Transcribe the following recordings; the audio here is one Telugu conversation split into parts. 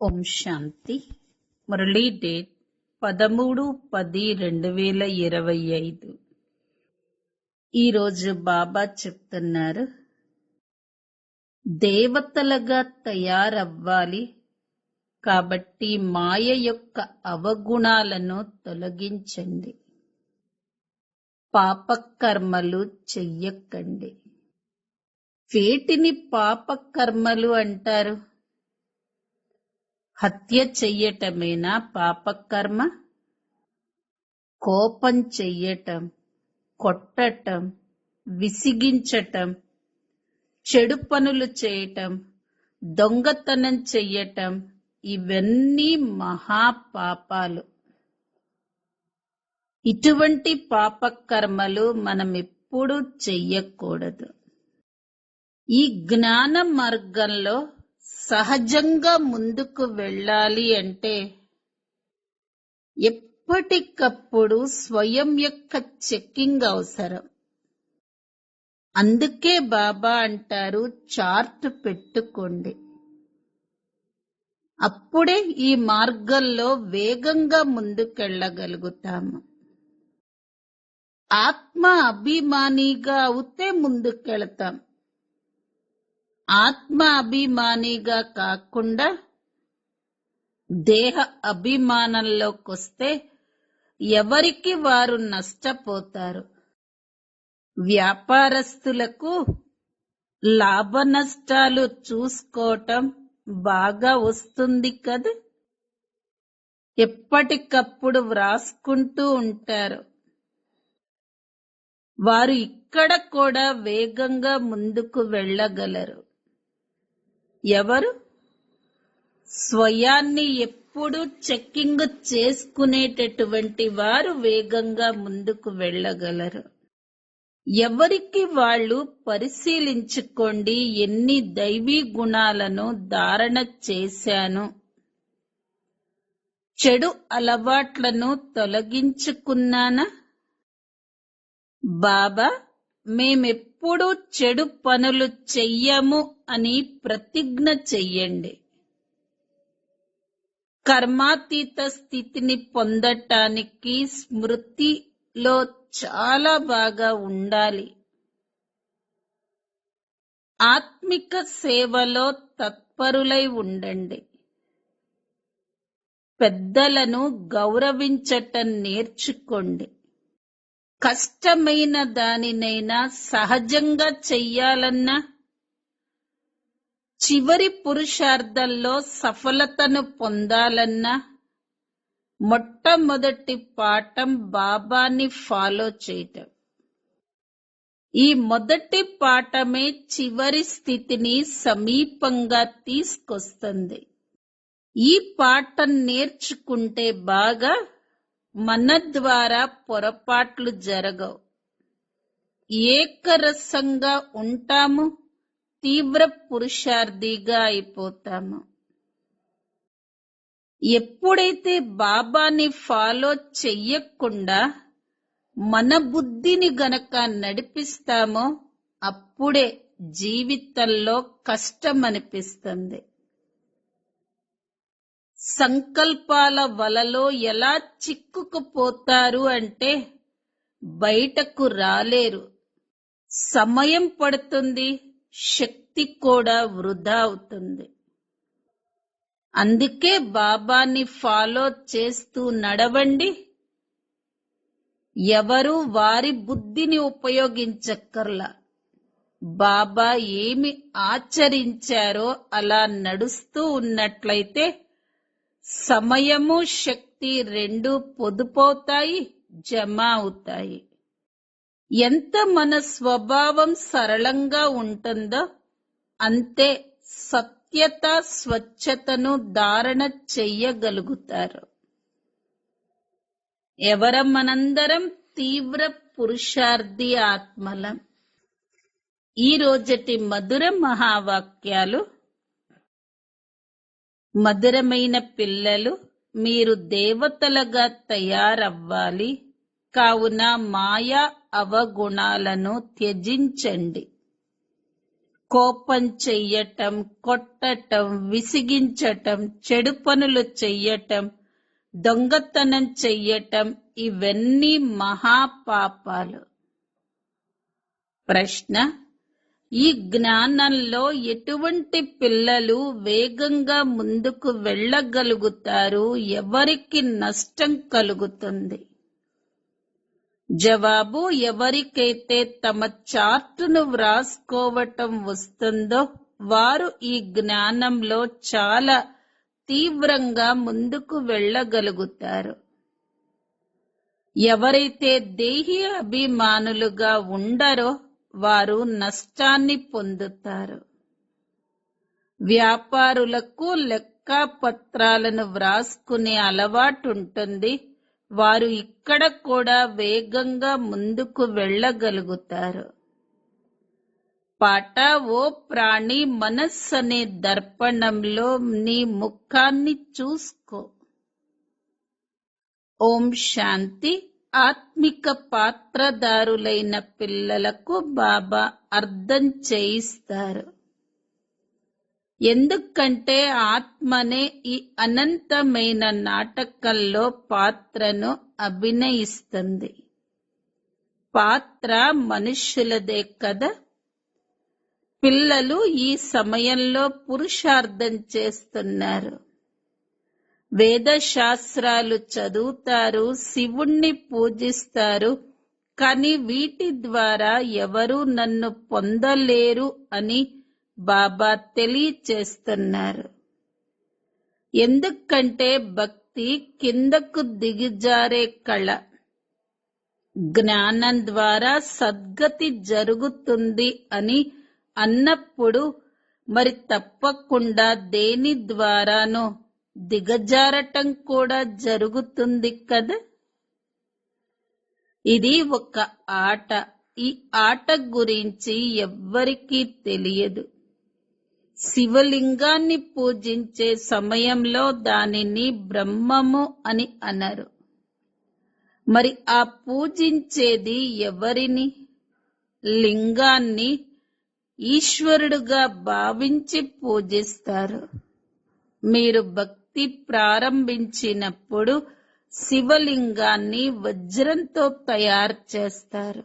ఓం శాంతి. మురళీ డేట్ 13-10-2025. ఈరోజు బాబా చెప్తున్నారు, దేవతలుగా తయారవ్వాలి కాబట్టి మాయ యొక్క అవగుణాలను తొలగించండి. పాపకర్మలు చెయ్యకండి. వేటిని పాపకర్మలు అంటారు? హత్య చెయ్యటమేనా పాపకర్మ? కోపం చెయ్యటం, కొట్టటం, విసిగించటం, చెడు పనులు చేయటం, దొంగతనం చెయ్యటం, ఇవన్నీ మహాపాపాలు. ఇటువంటి పాపకర్మలు మనమెప్పుడూ చెయ్యకూడదు. ఈ జ్ఞాన మార్గంలో సహజంగా ముందుకు వెళ్ళాలి అంటే ఎప్పటికప్పుడు స్వయం యొక్క చెక్కింగ్ అవసరం. అందుకే బాబా అంటారు, చార్ట్ పెట్టుకోండి. అప్పుడే ఈ మార్గంలో వేగంగా ముందుకెళ్ళగలుగుతాము. ఆత్మ అభిమానిగా అవుతే ముందుకెళతాం. ఆత్మ అభిమానిగా కాకుండా దేహ అభిమానంలోకొస్తే ఎవరికి వారు నష్టపోతారు. వ్యాపారస్తులకు లాభ నష్టాలు చూసుకోవటం బాగా వస్తుంది కదా, ఎప్పటికప్పుడు వ్రాసుకుంటూ ఉంటారు. వారు ఇక్కడ కూడా వేగంగా ముందుకు వెళ్ళగలరు. ఎవరు స్వయాన్ని ఎప్పుడు చెక్కింగ్ చేసుకునేటటువంటి వారు వేగంగా ముందుకు వెళ్ళగలరు. ఎవరికి వాళ్ళు పరిశీలించుకోండి, ఎన్ని దైవీ గుణాలను ధారణ చేశాను, చెడు అలవాట్లను తొలగించుకున్నానా? బాబా, మేమెప్పుడూ చెడు పనులు చెయ్యము అని ప్రతిజ్ఞ చెయ్యండి. కర్మాతీత స్థితిని పొందటానికి స్మృతిలో చాలా బాగా ఉండాలి. ఆత్మిక సేవలో తత్పరులై ఉండండి. పెద్దలను గౌరవించటం నేర్చుకోండి. కష్టమైన దానినైనా సహజంగా చెయ్యాలన్నా, చివరి పురుషార్థంలో సఫలతను పొందాలన్నా మొట్టమొదటి పాఠం బాబాని ఫాలో చేయటం. ఈ మొదటి పాఠమే చివరి స్థితిని సమీపంగా తీసుకొస్తుంది. ఈ పాఠం నేర్చుకుంటే బాగా మన ద్వారా పొరపాట్లు జరగవు. ఏకరసంగా ఉంటాము, తీవ్ర పురుషార్థిగా అయిపోతాము. ఎప్పుడైతే బాబాని ఫాలో చెయ్యకుండా మన బుద్ధిని గనక నడిపిస్తామో అప్పుడే జీవితంలో కష్టం అనిపిస్తుంది. సంకల్పాల వలలో ఎలా చిక్కుకుపోతారు అంటే బయటకు రాలేరు. సమయం పడుతుంది, శక్తి కూడా వృధా అవుతుంది. అందుకే బాబాని ఫాలో చేస్తూ నడవండి. ఎవరు వారి బుద్ధిని ఉపయోగించక్కర్లా. బాబా ఏమి ఆచరించారో అలా నడుస్తూ ఉన్నట్లయితే సమయము శక్తి రెండూ పొదుపవుతాయి, జమ అవుతాయి. ఎంత మన స్వభావం సరళంగా ఉంటుందో అంతే సత్యత, స్వచ్ఛతను ధారణ చెయ్యగలుగుతారు. మనందరం తీవ్ర పురుషార్థి ఆత్మలం. ఈ రోజటి మధుర మహావాక్యాలు. మధురమైన పిల్లలు, మీరు దేవతలుగా తయారవ్వాలి కావున మాయా అవగుణాలను త్యజించండి. కోపం చెయ్యటం, కొట్టటం, విసిగించటం, చెడు పనులు చెయ్యటం, దొంగతనం చెయ్యటం ఇవన్నీ మహాపాపాలు. ప్రశ్న: ఈ జ్ఞానంలో ఎటువంటి పిల్లలు వేగంగా ముందుకు వెళ్ళగలుగుతారు? ఎవరికి నష్టం కలుగుతుంది? జవాబు: ఎవరికైతే తమ చార్టును వ్రాసుకోవటం వస్తుందో వారు ఈ జ్ఞానంలో చాలా తీవ్రంగా ముందుకు వెళ్ళగలుగుతారు. ఎవరైతే దేహి అభిమానులుగా ఉండరో వారు నష్టాన్ని పొందుతారు. వ్యాపారులకు లెక్కాపత్రాలను వ్రాసుకునే అలవాటుంటుంది. వారు ఇక్కడ కూడా వేగంగా ముందుకు వెళ్ళగలుగుతారు. పాట: ఓ ప్రాణి, మనస్సు అనే దర్పణంలో నీ ముఖాన్ని చూసుకో. ఓం శాంతి. ఆత్మిక పాత్రదారులైన పిల్లలకు బాబా అర్థం చేయిస్తారు. ఎందుకంటే ఆత్మనే ఈ అనంతమైన నాటకంలో పాత్రను అభినయిస్తుంది. పాత్ర మనుష్యులదే కదా. పిల్లలు ఈ సమయంలో పురుషార్థం చేస్తున్నారు. వేద శాస్త్రాలు చదువుతారు, శివుణ్ణి పూజిస్తారు. కాని వీటి ద్వారా ఎవరూ నన్ను పొందలేరు అని బాబా తెలియచేస్తున్నారు. ఎందుకంటే భక్తి కిందకు దిగజారే కళ. జ్ఞానం ద్వారా సద్గతి జరుగుతుంది అని అన్నప్పుడు మరి తప్పకుండా దేని ద్వారానో దిగజారటం కూడా జరుగుతుంది కదా. ఇది ఒక ఆట. ఈ ఆట గురించి ఎవ్వరికీ తెలియదు. శివలింగాన్ని పూజించే సమయంలో దానిని బ్రహ్మము అని అనరు. మరి ఆ పూజించేది ఎవరిని? లింగాన్ని ఈశ్వరుడుగా భావించి పూజిస్తారు. మీరు భక్తి ప్రారంభించినప్పుడు శివలింగాన్ని వజ్రంతో తయారు చేస్తారు.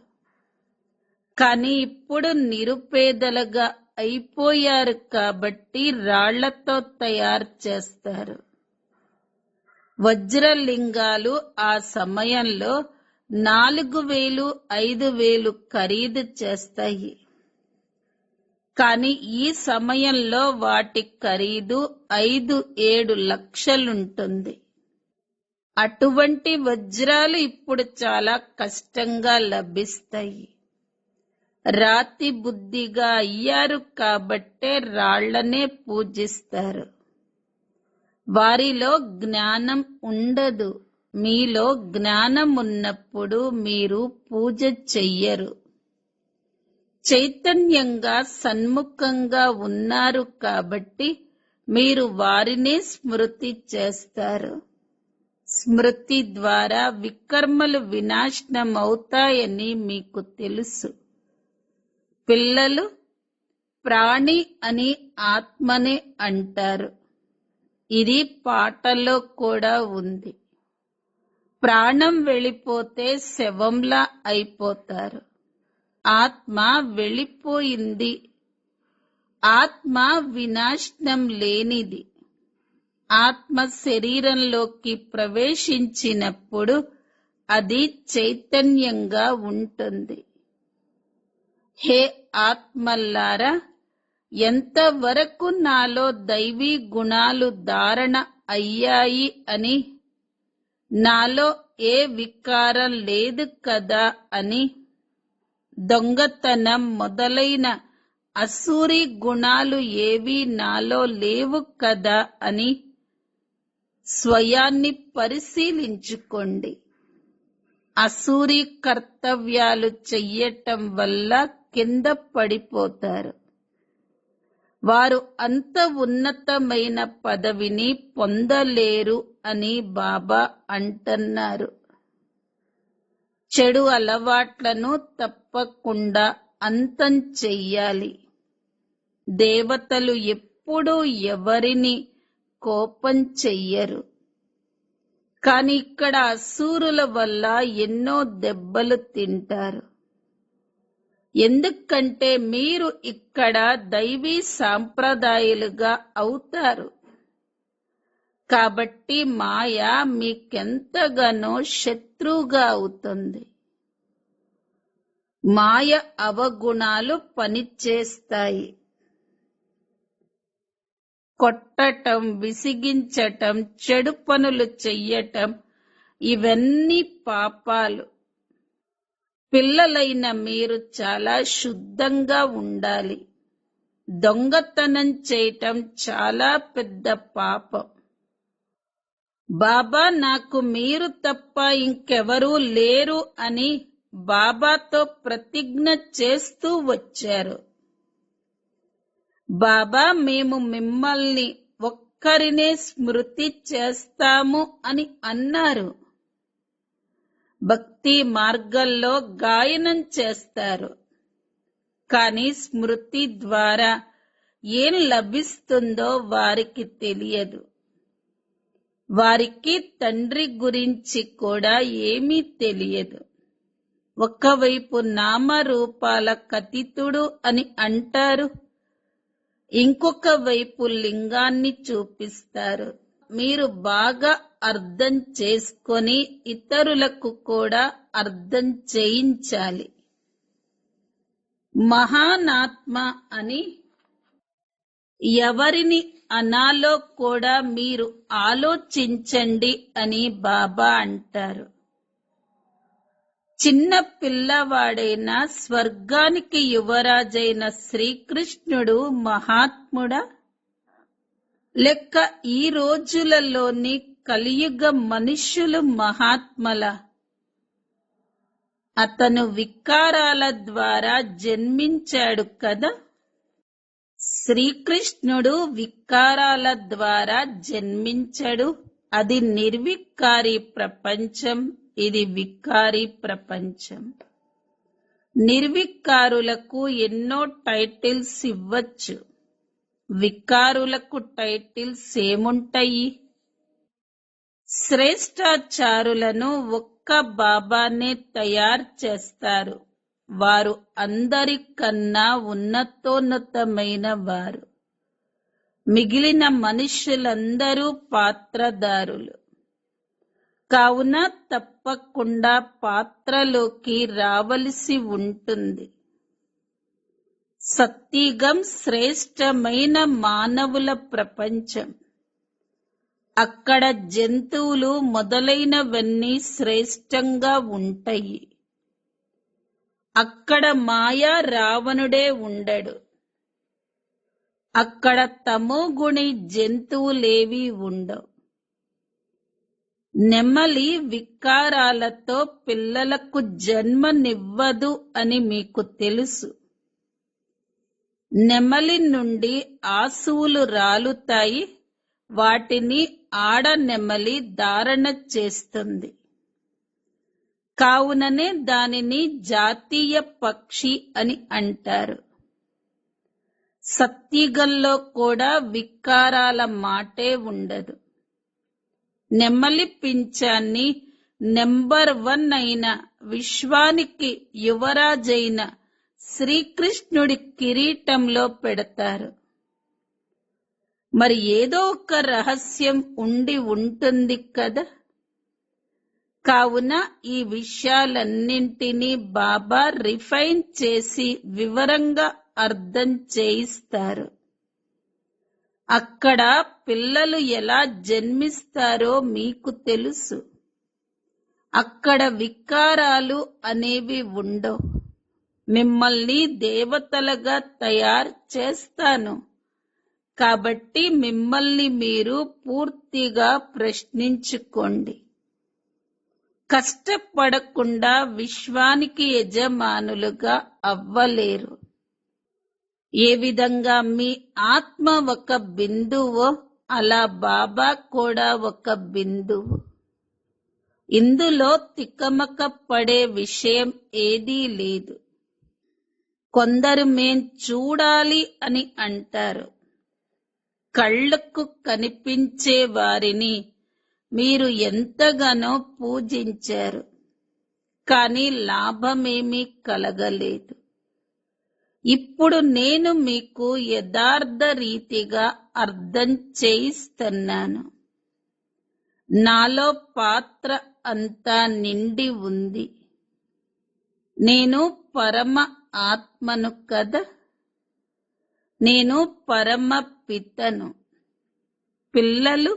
కానీ ఇప్పుడు నిరుపేదలుగా అయిపోయారు కాబట్టి రాళ్లతో తయారు చేస్తారు. వజ్రలింగాలు ఆ సమయంలో 4000, 5000 ఖరీదు చేస్తాయి. కానీ ఈ సమయంలో వాటి ఖరీదు 5-7 లక్షలుంటుంది. అటువంటి వజ్రాలు ఇప్పుడు చాలా కష్టంగా లభిస్తాయి. రాతి బుద్ధిగా అయ్యారు కాబట్టే రాళ్లనే పూజిస్తారు. వారిలో జ్ఞానం ఉండదు. మీలో జ్ఞానం ఉన్నప్పుడు మీరు పూజ చెయ్యరు. చైతన్యంగా సన్ముఖంగా ఉన్నారు కాబట్టి మీరు వారినే స్మృతి చేస్తారు. స్మృతి ద్వారా వికర్మలు వినాశనమవుతాయని మీకు తెలుసు. పిల్లలు ప్రాణి అని ఆత్మనే అంటారు. ఇది పాటలో కూడా ఉంది. ప్రాణం వెళ్ళిపోతే శవంలా అయిపోతారు. ఆత్మ వెళ్ళిపోయింది. ఆత్మ వినాశనం లేనిది. ఆత్మ శరీరంలోకి ప్రవేశించినప్పుడు అది చైతన్యంగా ఉంటుంది. హే ఆత్మల్లారా, ఎంతవరకు నాలో దైవీ గుణాలు ధారణ అయ్యాయి అని, నాలో ఏ వికారం లేదు కదా అని, దొంగతనం మొదలైన అసూరి గుణాలు ఏవీ నాలో లేవు కదా అని స్వయాన్ని పరిశీలించుకోండి. అసూరి కర్తవ్యాలు చెయ్యటం వల్ల కింద పడిపోతారు. వారు అంత ఉన్నతమైన పదవిని పొందలేరు అని బాబా అంటున్నారు. చెడు అలవాట్లను తప్పకుండా అంతం చెయ్యాలి. దేవతలు ఎప్పుడూ ఎవరిని కోపం చెయ్యరు. కాని ఇక్కడ అసూరుల వల్ల ఎన్నో దెబ్బలు తింటారు. ఎందుకంటే మీరు ఇక్కడ దైవీ సాంప్రదాయాలుగా అవుతారు. కాబట్టి మాయ మీకెంతగానో శత్రువుగా అవుతుంది. మాయ అవగుణాలు పనిచేస్తాయి. కొట్టటం, విసిగించటం, చెడు పనులు చెయ్యటం ఇవన్నీ పాపాలు. పిల్లలైన మీరు చాలా శుద్ధంగా ఉండాలి. దొంగతనం చేయటం చాలా పెద్ద పాపం. బాబా నాకు మీరు తప్ప ఇంకెవరూ లేరు అని బాబాతో ప్రతిజ్ఞ చేస్తూ వచ్చారు. బాబా మేము మిమ్మల్ని ఒక్కరినే స్మృతి చేస్తాము అని అన్నారు. భక్తి మార్గంలో గాయనం చేస్తారు. కానీ స్మృతి ద్వారా ఏం లభిస్తుందో వారికి తెలియదు. వారికి తండ్రి గురించి కూడా ఏమీ తెలియదు. ఒకవైపు నామరూపాల కతితుడు అని అంటారు, ఇంకొక వైపు లింగాన్ని చూపిస్తారు. మీరు బాగా అర్థం చేసుకొని ఇతరులకు కూడా అర్థం చేయించాలి. మహానాత్మ అని ఎవరిని అనాలో కూడా మీరు ఆలోచించండి అని బాబా అంటారు. చిన్న పిల్లవాడైన స్వర్గానికి యువరాజైన శ్రీకృష్ణుడు మహాత్ముడా? లెక్క ఈ రోజులలోని కలియుగ మనుష్యులు మహాత్మల? అతను వికారాల ద్వారా జన్మించాడు కదా. శ్రీకృష్ణుడు వికారాల ద్వారా జన్మించడు. అది నిర్వికారి ప్రపంచం, ఇది వికారి ప్రపంచం. నిర్వికారులకు ఎన్నో టైటిల్స్ ఇవ్వచ్చు. వికారులకు టైటిల్స్ ఏముంటాయి? శ్రేష్టాచారులను ఒక్క బాబానే తయారు చేస్తారు. వారు అందరికన్నా ఉన్నతోన్నతమైన వారు. మిగిలిన మనుష్యులందరూ పాత్రదారులు. కావున తప్పకుండా పాత్రలోకి రావలసి ఉంటుంది. సత్యుగం శ్రేష్టమైన మానవుల ప్రపంచం. అక్కడ జంతువులు మొదలైనవన్నీ శ్రేష్టంగా ఉంటాయి. అక్కడ మాయా రావణుడే ఉండడు. అక్కడ తమోగుణి జంతువులేవీ ఉండవు. నెమలి వికారాలతో పిల్లలకు జన్మనివ్వదు అని మీకు తెలుసు. నెమలి నుండి ఆశువులు రాలుతాయి. వాటిని ఆడ నెమలి ధారణ చేస్తుంది. కావుననే దానిని జాతీయ పక్షి అని అంటారు. సత్యుగంలో కూడా వికారాల మాటే ఉండదు. నెమలి పింఛాన్ని నెంబర్ 1 అయిన విశ్వానికి యువరాజైన శ్రీకృష్ణుడి కిరీటంలో పెడతారు. మరి ఏదో ఒక రహస్యం ఉండి ఉంటుంది కదా. కావున ఈ విషయాలన్నింటినీ బాబా రిఫైన్ చేసి వివరంగా అర్థం చేయిస్తారు. అక్కడ పిల్లలు ఎలా జన్మిస్తారో మీకు తెలుసు. అక్కడ వికారాలు అనేవి ఉండవు. మిమ్మల్ని దేవతలుగా తయారు చేస్తాను. కాబట్టి మిమ్మల్ని మీరు పూర్తిగా ప్రశ్నించుకోండి. కష్టపడకుండా విశ్వానికి యజమానులుగా అవ్వలేరు. ఏ విధంగా మీ ఆత్మ ఒక బిందువో అలా బాబా కూడా ఒక బిందువు. ఇందులో తికమక పడే విషయం ఏదీ లేదు. కొందరు మేం చూడాలి అని అంటారు. కళ్ళకు కనిపించే వారిని మీరు ఎంతగానో పూజించారు, కానీ లాభమేమీ కలగలేదు. ఇప్పుడు నేను మీకు యథార్థ రీతిగా అర్థం చేయిస్తున్నాను. నాలో పాత్ర అంతా నిండి ఉంది. నేను పరమ ఆత్మను కదా. నేను పరమ పితను. పిల్లలు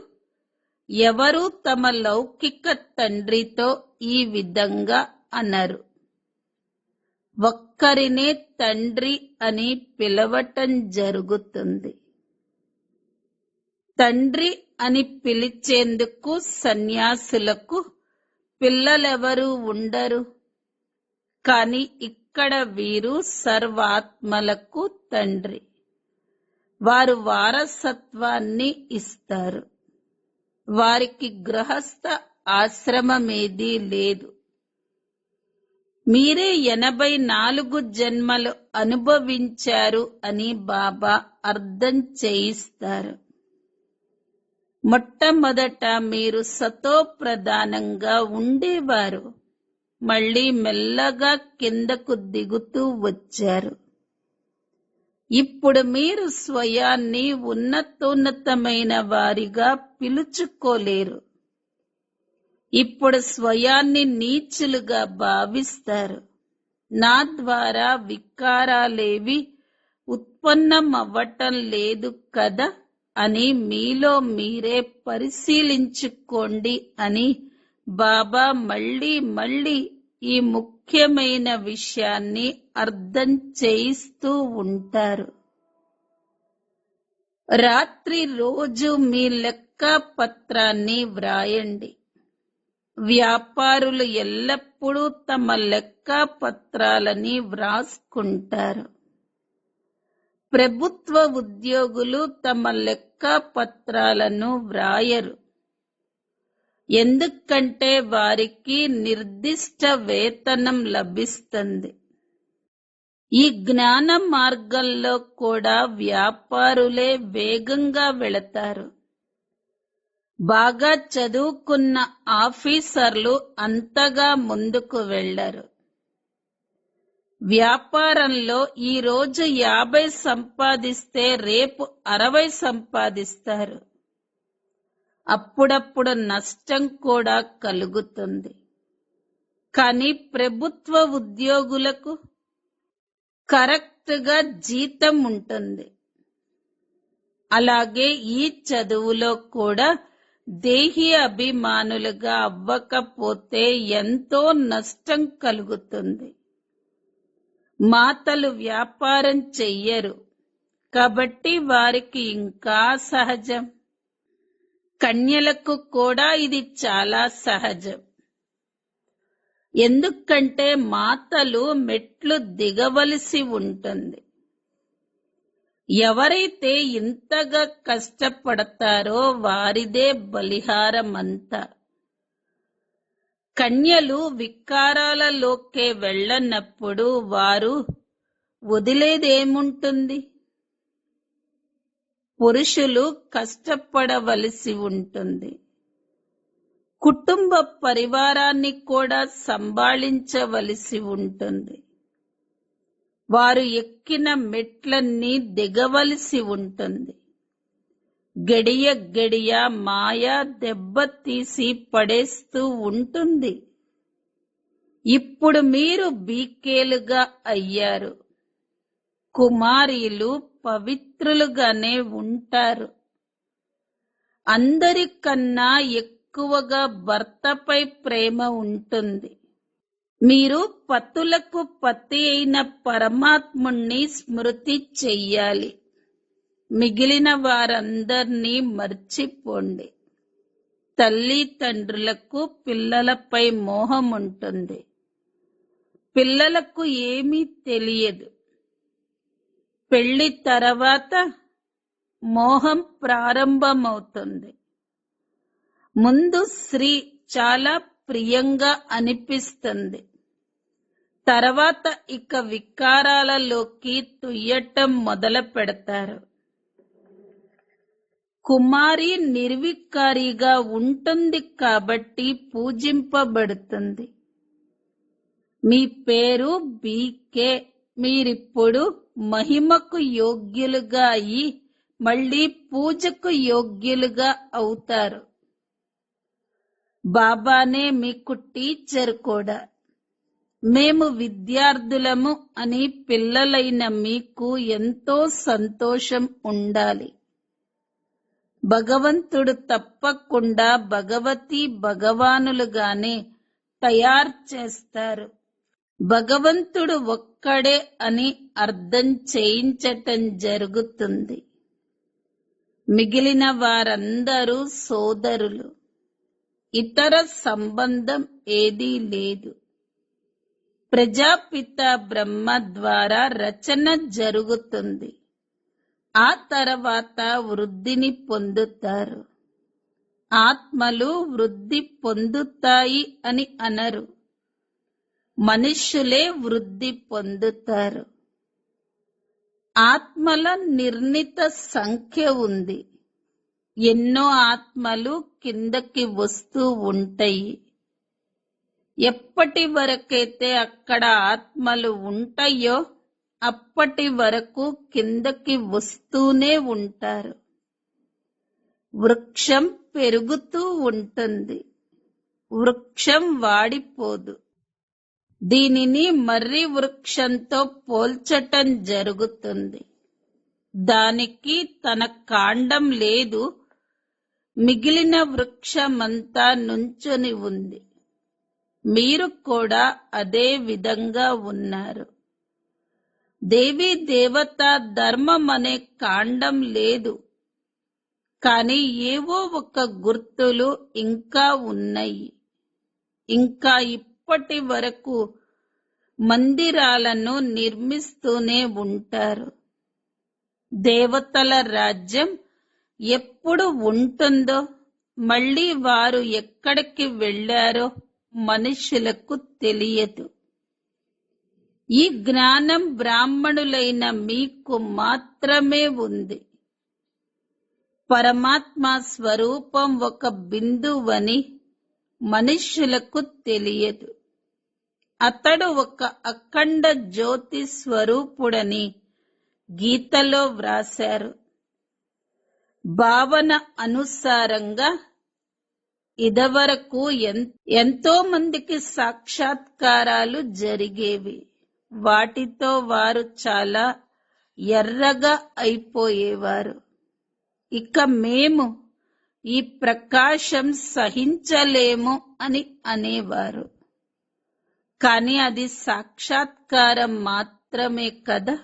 ఎవరు తమ లౌకిక తండ్రితో ఈ విధంగా అనరు. ఒక్కరినే తండ్రి అని పిలవటం జరుగుతుంది. తండ్రి అని పిలిచేందుకు సన్యాసులకు పిల్లలెవరూ ఉండరు. కాని ఇక్కడ వీరు సర్వాత్మలకు తండ్రి. వారు వారసత్వాన్ని ఇస్తారు. వారికి గృహస్థ ఆశ్రమమేదీ లేదు. మీరే 84 జన్మలు అనుభవించారు అని బాబా అర్థం చేయిస్తారు. మొట్టమొదట మీరు సతో ప్రధానంగా ఉండేవారు. మళ్ళీ మెల్లగా కిందకు దిగుతూ వచ్చారు. ఇప్పుడు మీరు స్వయాన్ని ఉన్నతోన్నతమైన వారిగా పిలుచుకోలేరు. ఇప్పుడు స్వయాన్ని నీచులుగా భావిస్తారు. నా ద్వారా వికారాలేవి ఉత్పన్నమవ్వటం లేదు కదా అని మీలో మీరే పరిశీలించుకోండి అని బాబా మళ్ళీ మళ్ళీ ఈ ముఖ్యమైన విషయాన్ని అర్థం చేయిస్తూ ఉంటారు. రాత్రి రోజు మీ లెక్కపత్రాన్ని వ్రాయండి. వ్యాపారులు ఎల్లప్పుడూ తమ లెక్కపత్రాలని వ్రాసుకుంటారు. ప్రభుత్వ ఉద్యోగులు తమ లెక్కపత్రాలను వ్రాయరు. ఎందుకంటే వారికి నిర్దిష్ట వేతనం లభిస్తుంది. ఈ జ్ఞాన మార్గంలో కూడా వ్యాపారులే వేగంగా వెళతారు. బాగా చదువుకున్న ఆఫీసర్లు అంతగా ముందుకు వెళ్లరు. వ్యాపారంలో ఈ రోజు 50 సంపాదిస్తే రేపు 60 సంపాదిస్తారు. అప్పుడప్పుడు నష్టం కూడా కలుగుతుంది. కానీ ప్రభుత్వ ఉద్యోగులకు కరెక్ట్గా జీతం ఉంటుంది. అలాగే ఈ చదువులో కూడా దేహి అభిమానులుగా అవ్వకపోతే ఎంతో నష్టం కలుగుతుంది. మాతలు వ్యాపారం చెయ్యరు కాబట్టి వారికి ఇంకా సహజం. కన్యలకు కూడా ఇది చాలా సహజం. ఎందుకంటే మాతలు మెట్లు దిగవలసి ఉంటుంది. ఎవరైతే ఇంతగా కష్టపడతారో వారిదే బలిహారమంతా. కన్యలు వికారాలలోకే వెళ్ళనప్పుడు వారు వదిలేదేముంటుంది? పురుషులు కష్టపడవలసి ఉంటుంది. కుటుంబ పరివారాన్ని కూడా సంభాళించవలసి ఉంటుంది. వారు ఎక్కిన మెట్లన్నీ దిగవలసి ఉంటుంది. గడియ గడియ మాయ దెబ్బతీసి పడేస్తూ ఉంటుంది. ఇప్పుడు మీరు బీకేలుగా అయ్యారు. కుమారీలు పవిత్రులుగానే ఉంటారు. అందరికన్నా ఎక్కువగా భర్తపై ప్రేమ ఉంటుంది. మీరు పతులకు పతి అయిన పరమాత్ముణ్ణి స్మృతి చెయ్యాలి. మిగిలిన వారందర్నీ మర్చిపోండి. తల్లి తండ్రులకు పిల్లలపై మోహం ఉంటుంది. పిల్లలకు ఏమీ తెలియదు. పెళ్లి తర్వాత మోహం ప్రారంభమవుతుంది. ముందు స్త్రీ చాలా ప్రియంగా అనిపిస్తుంది. తర్వాత ఇక వికారాలలోకి తుయ్యటం మొదలు పెడతారు. కుమారి నిర్వికారిగా ఉంటుంది కాబట్టి పూజింపబడుతుంది. మీ పేరు బీకే. మీరిప్పుడు మహిమకు యోగ్యులుగా అయి మళ్ళీ పూజకు యోగ్యులుగా అవుతారు. బాబానే మీకు టీచర్ కూడా. మేము విద్యార్థులము అని పిల్లలైన మీకు ఎంతో సంతోషం ఉండాలి. భగవంతుడు తప్పకుండా భగవతి భగవానులుగానే తయారు చేస్తారు. భగవంతుడు ఒక్కడే అని అర్థం చేయించటం జరుగుతుంది. మిగిలిన వారందరూ సోదరులు. ఇతర సంబంధం ఏదీ లేదు. ప్రజాపిత బ్రహ్మ ద్వారా రచన జరుగుతుంది. ఆ తర్వాత వృద్ధిని పొందుతారు. ఆత్మలు వృద్ధి పొందుతాయి అని అనరు. మనుష్యులే వృద్ధి పొందుతారు. ఆత్మల నిర్ణీత సంఖ్య ఉంది. ఎన్నో ఆత్మలు కిందకి వస్తూ ఉంటాయి. ఎప్పటి వరకైతే అక్కడ ఆత్మలు ఉంటాయో అప్పటి వరకు కిందకి వస్తూనే ఉంటారు. వృక్షం పెరుగుతూ ఉంటుంది. వృక్షం వాడిపోదు. దీనిని మర్రి వృక్షంతో పోల్చటం జరుగుతుంది. దానికి తన కాండం లేదు. మిగిలిన వృక్షమంతా నుంచొని ఉంది. మీరు కూడా అదే విధంగా ఉన్నారు. దేవీ దేవత ధర్మం అనే కాండం లేదు. కానీ ఏవో ఒక గుర్తులు ఇంకా ఉన్నాయి. ఇంకా ఇప్పటి వరకు మందిరాలను నిర్మిస్తూనే ఉంటారు. దేవతల రాజ్యం ఎప్పుడు ఉంటుందో, మళ్ళీ వారు ఎక్కడికి వెళ్ళారో మనుషులకు తెలియదు. ఈ జ్ఞానం బ్రాహ్మణులైన మీకు మాత్రమే ఉంది. పరమాత్మ స్వరూపం ఒక బిందువని మనుష్యులకు తెలియదు. అతడు ఒక అఖండ జ్యోతి స్వరూపుడని గీతలో వ్రాశారు. భావన అనుసారంగా ఇదివరకు ఎంతో మందికి సాక్షాత్కారాలు జరిగేవి. వాటితో వారు చాలా ఎర్రగా అయిపోయేవారు. ఇక మేము ఈ ప్రకాశం సహించలేము అని అనేవారు. కానీ అది సాక్షాత్కారం మాత్రమే కదా.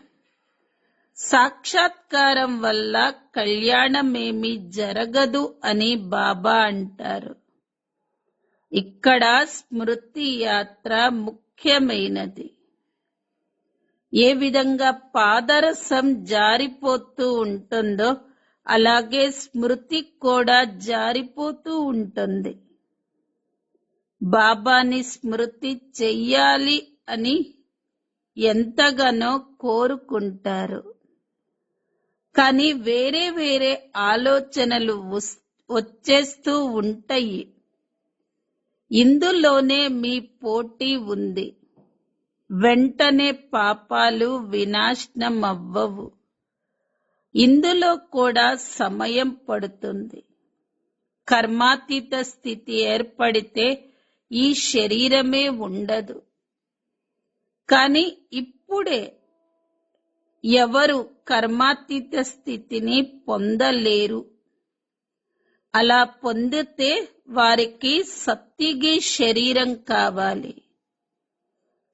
సాక్షాత్కారం వల్ల కళ్యాణమేమీ జరగదు అని బాబా అంటారు. ఇక్కడ స్మృతి యాత్ర ముఖ్యమైనది. ఏ విధంగా పాదరసం జారిపోతూ ఉంటుందో అలాగే స్మృతి కూడా జారిపోతూ ఉంటుంది. బాబాని స్మృతి చెయ్యాలి అని ఎంతగానో కోరుకుంటారు. కానీ వేరే వేరే ఆలోచనలు వచ్చేస్తూ ఉంటాయి. ఇందులోనే మీ పోటీ ఉంది. వెంటనే పాపాలు వినాశనం అవ్వవు. ఇందులో కూడా సమయం పడుతుంది. కర్మాతీత స్థితి ఏర్పడితే ఈ శరీరమే ఉండదు. కానీ ఇప్పుడే ఎవరు కర్మాతీత స్థితిని పొందలేరు. అలా పొందితే వారికి సత్తిగి శరీరం కావాలి.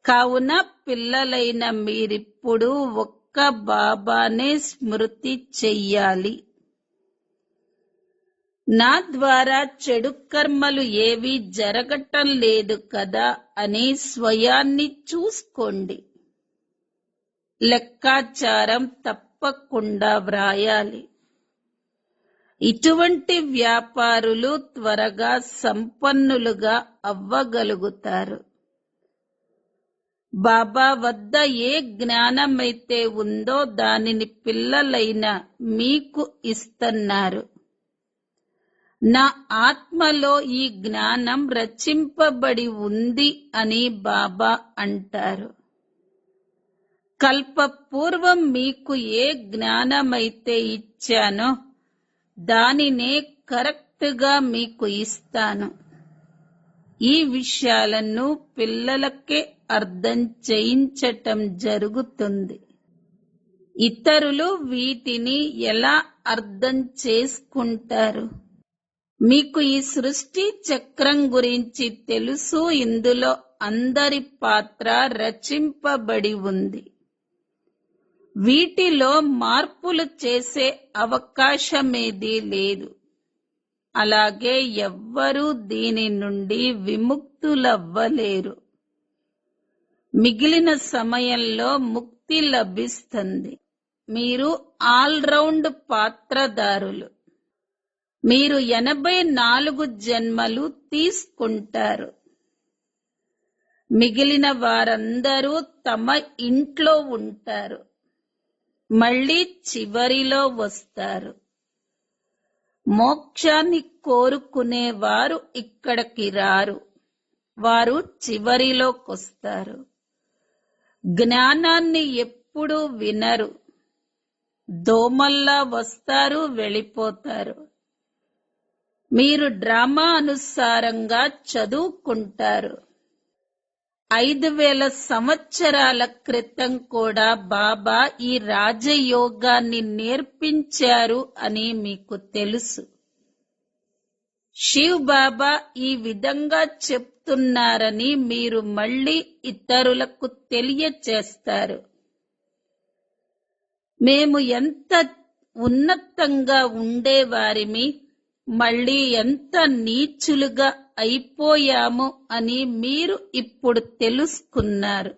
కావున పిల్లలైన మీరిప్పుడు ఒక్క బాబానే స్మృతి చెయ్యాలి. నా ద్వారా చెడు కర్మలు ఏవీ జరగటం లేదు కదా అని స్వయాన్ని చూసుకోండి. లెక్కాచారం తప్పకుండా వ్రాయాలి. ఇటువంటి వ్యాపారులు త్వరగా సంపన్నులుగా అవ్వగలుగుతారు. బాబా వద్ద ఏ జ్ఞానమైతే ఉందో దానిని పిల్లలైన మీకు ఇస్తున్నారు. నా ఆత్మలో ఈ జ్ఞానం రచింపబడి ఉంది అని బాబా అంటారు. కల్పపూర్వం మీకు ఏ జ్ఞానమైతే ఇచ్చానో దానినే కరెక్ట్గా మీకు ఇస్తాను. ఈ విషయాలను పిల్లలకే అర్థం చేయించటం జరుగుతుంది. ఇతరులు వీటిని ఎలా అర్థం చేసుకుంటారు? మీకు ఈ సృష్టి చక్రం గురించి తెలుసు. ఇందులో అందరి పాత్ర రచింపబడి ఉంది. వీటిలో మార్పులు చేసే అవకాశమేదీ లేదు. అలాగే ఎవ్వరూ దీని నుండి విముక్తులవ్వలేరు. మిగిలిన సమయంలో ముక్తి లభిస్తుంది. మీరు ఆల్రౌండ్ పాత్రదారులు. మీరు 84 జన్మలు తీసుకుంటారు. మిగిలిన వారందరూ తమ ఇంట్లో ఉంటారు. మళ్ళీ చివరిలో వస్తారు. మోక్షాన్ని కోరుకునేవారు ఇక్కడికి రారు. వారు చివరిలోకొస్తారు. జ్ఞానాన్ని ఎప్పుడూ వినరు. దోమల్లా వస్తారు, వెళ్ళిపోతారు. మీరు డ్రామా అనుసారంగా చదువుకుంటారు. 5000 సంవత్సరాల క్రితం కూడా బాబా ఈ రాజయోగాన్ని నేర్పించారు అని మీకు తెలుసు. శివ్ బాబా ఈ విధంగా చెప్తున్నారని మీరు మళ్ళీ ఇతరులకు తెలియచేస్తారు. మేము ఎంత ఉన్నతంగా ఉండేవారిమి, మళ్ళీ ఎంత నీచులుగా అయిపోయాము అని మీరు ఇప్పుడు తెలుసుకున్నారు.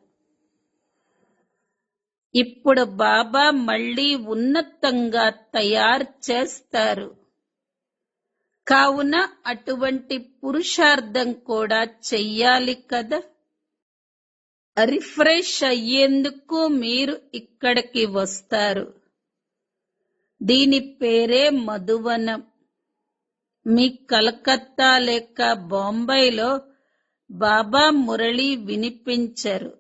ఇప్పుడు బాబా మళ్ళీ ఉన్నతంగా తయారు చేస్తారు. కావున అటువంటి పురుషార్థం కూడా చెయ్యాలి కదా. రిఫ్రెష్ అయ్యేందుకు మీరు ఇక్కడికి వస్తారు. దీని పేరే మధువనం. మీ కలకత్తా లేక బాంబేలో బాబా మురళి వినిపించరు.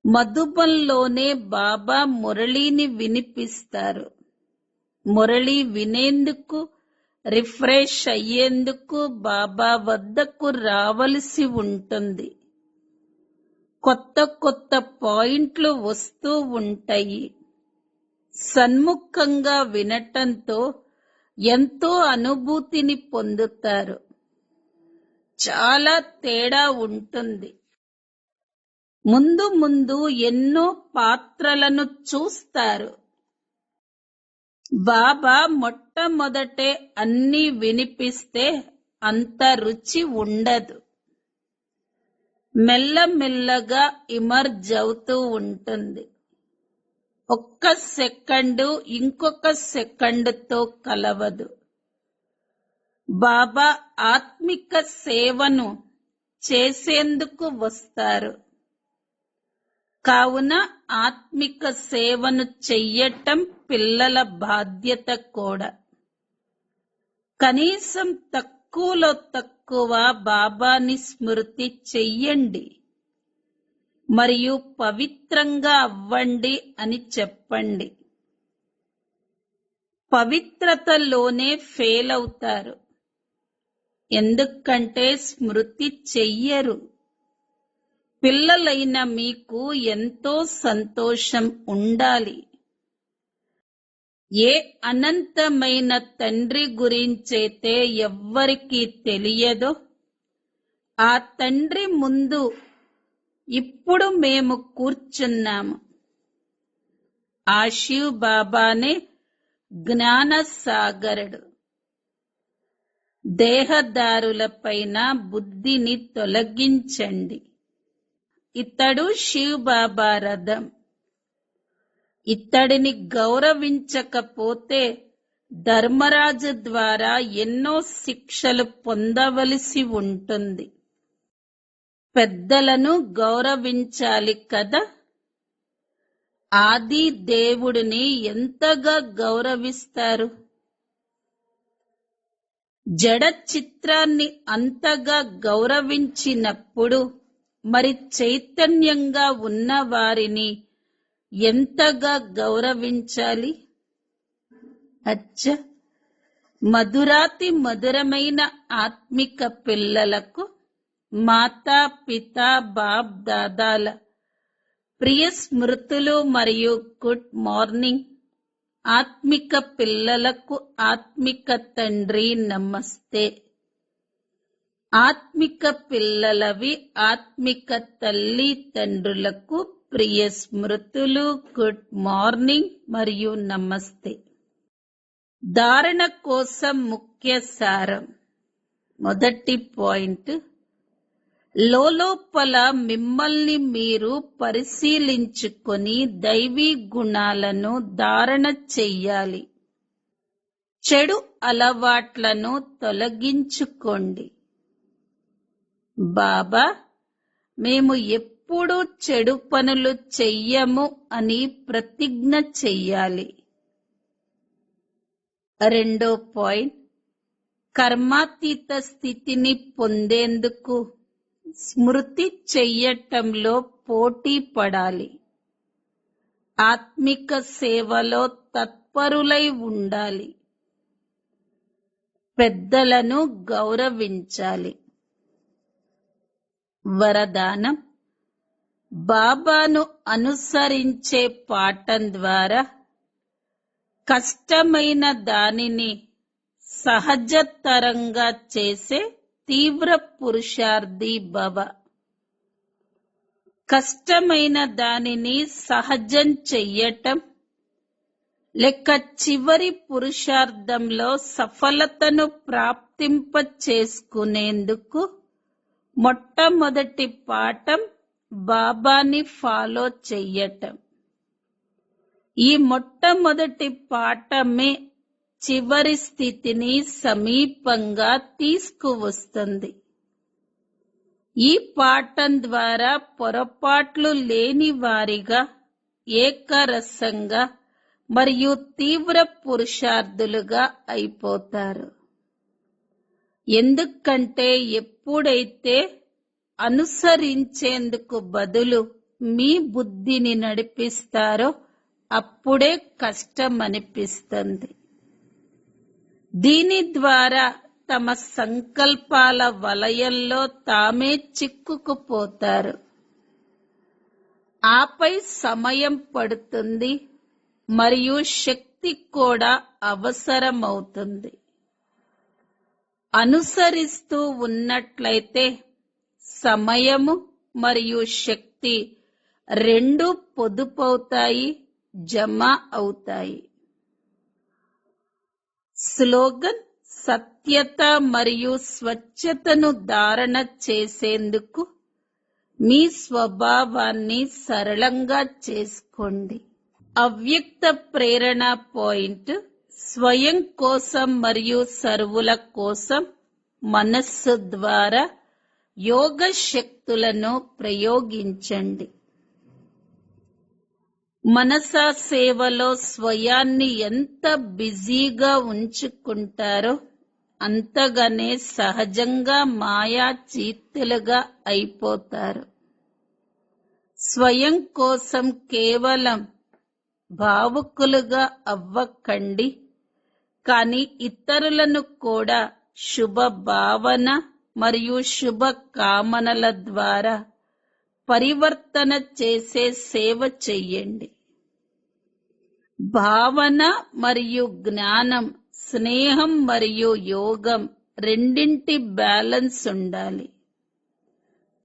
మధుబన్లోనే బాబా మురళిని వినిపిస్తారు. మురళి వినేందుకు, రిఫ్రెష్ అయ్యేందుకు బాబా వద్దకు రావలసి ఉంటుంది. కొత్త కొత్త పాయింట్లు వస్తూ ఉంటాయి. సన్ముఖంగా వినటంతో ఎంతో అనుభూతిని పొందుతారు. చాలా తేడా ఉంటుంది. ముందు ముందు ఎన్నో పాత్రలను చూస్తారు. బాబా మొట్టమొదటే అన్నీ వినిపిస్తే అంత రుచి ఉండదు. మెల్లమెల్లగా ఇమర్జ్ అవుతూ ఉంటుంది. ఒక్క సెకండు ఇంకొక సెకండుతో కలవదు. బాబా ఆత్మిక సేవను చేసేందుకు వస్తారు. కావున ఆత్మిక సేవను చెయ్యటం పిల్లల బాధ్యత కూడా. కనీసం తక్కువలో తక్కువ బాబాని స్మృతి చెయ్యండి మరియు పవిత్రంగా అవ్వండి అని చెప్పండి. పవిత్రతలోనే ఫెయిల్ అవుతారు. ఎందుకంటే స్మృతి చెయ్యరు. పిల్లలైన మీకు ఎంతో సంతోషం ఉండాలి. ఏ అనంతమైన తండ్రి గురించైతే ఎవ్వరికీ తెలియదో ఆ తండ్రి ముందు ఇప్పుడు మేము కూర్చున్నాము. ఆ శివ్ బాబానే జ్ఞాన సాగరుడు. దేహదారులపైన బుద్ధిని తొలగించండి. ఇతడు శివ్ బాబా రథం. ఇతడిని గౌరవించకపోతే ధర్మరాజు ద్వారా ఎన్నో శిక్షలు పొందవలసి ఉంటుంది. పెద్దలను గౌరవించాలి కదా. ఆది దేవుడిని ఎంతగా గౌరవిస్తారు. జడ చిత్రాన్ని అంతగా గౌరవించినప్పుడు మరి చైతన్యంగా ఉన్న వారిని ఎంతగా గౌరవించాలి. అచ్చ మధురాతి మధురమైన ఆత్మిక పిల్లలకు మాతా పితా బాప్ దాదాల ప్రియ స్మృతులు మరియు గుడ్ మార్నింగ్. ఆత్మిక పిల్లలకు ఆత్మిక తండ్రి నమస్తే. ఆత్మిక పిల్లలవి ఆత్మిక తల్లి తండ్రులకు ప్రియ స్మృతులు, గుడ్ మార్నింగ్ మరియు నమస్తే. ధారణ కోసం ముఖ్య సారం. మొదటి పాయింట్, లోపల మిమ్మల్ని మీరు పరిశీలించుకొని దైవీ గుణాలను ధారణ చెయ్యాలి. చెడు అలవాట్లను తొలగించుకోండి. బాబా, మేము ఎప్పుడూ చెడు పనులు చెయ్యము అని ప్రతిజ్ఞ చెయ్యాలి. రెండో పాయింట్, కర్మాతీత స్థితిని పొందేందుకు స్మృతి చెయ్యటంలో పోటీ పడాలి. ఆత్మిక సేవలో తత్పరులై ఉండాలి. పెద్దలను గౌరవించాలి. వరదానం, బాబాను అనుసరించే పాఠం ద్వారా కష్టమైన దానిని సహజతరంగా చేసే తీవ్ర పురుషార్థి భవ. కష్టమైన దానిని సహజం చెయ్యటం లేక చివరి పురుషార్థంలో సఫలతను ప్రాప్తింప చేసుకునేందుకు మొట్టమొదటి పాఠం బాబాని ఫాలో చెయ్యటం. ఈ మొట్టమొదటి పాఠమే చివరి స్థితిని సమీపంగా తీసుకువస్తుంది. ఈ పాఠం ద్వారా పొరపాట్లు లేని వారిగా, ఏకరసంగా మరియు తీవ్ర పురుషార్థులుగా అయిపోతారు. ఎందుకంటే ఎప్పుడైతే అనుసరించేందుకు బదులు మీ బుద్ధిని నడిపిస్తారో అప్పుడే కష్టమనిపిస్తుంది. దీని ద్వారా తమ సంకల్పాల వలయంలో తామే చిక్కుకుపోతారు. ఆపై సమయం పడుతుంది మరియు శక్తి కూడా అవసరమవుతుంది. అనుసరిస్తూ ఉన్నట్లయితే సమయము మరియు శక్తి రెండూ పొదుపవుతాయి, జమ అవుతాయి. స్లోగన్, సత్యత మరియు స్వచ్ఛతను ధారణ చేసేందుకు మీ స్వభావాన్ని సరళంగా చేసుకోండి. అవ్యక్త ప్రేరణ పాయింట్, స్వయం కోసం మరియు సర్వుల కోసం మనస్సు ద్వారా యోగ శక్తులను ప్రయోగించండి. మనసా సేవలో స్వయాన్ని ఎంత బిజీగా ఉంచుకుంటారో అంతగానే సహజంగా మాయా చీత్తులుగా అయిపోతారు. స్వయం కోసం కేవలం భావుకులుగా అవ్వకండి, కానీ ఇతరులను కూడా శుభ భావన మరియు శుభ కామనల ద్వారా పరివర్తన చేసే సేవ చెయ్యండి. భావన మరియు జ్ఞానం, స్నేహం మరియు యోగం రెండింటి బ్యాలెన్స్ ఉండాలి.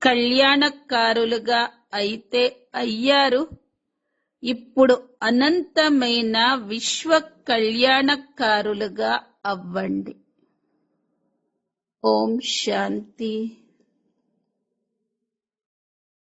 కళ్యాణకారులుగా అయితే అయ్యారు, ఇప్పుడు అనంతమైన విశ్వ కళ్యాణకారులుగా అవ్వండి. ఓం శాంతి.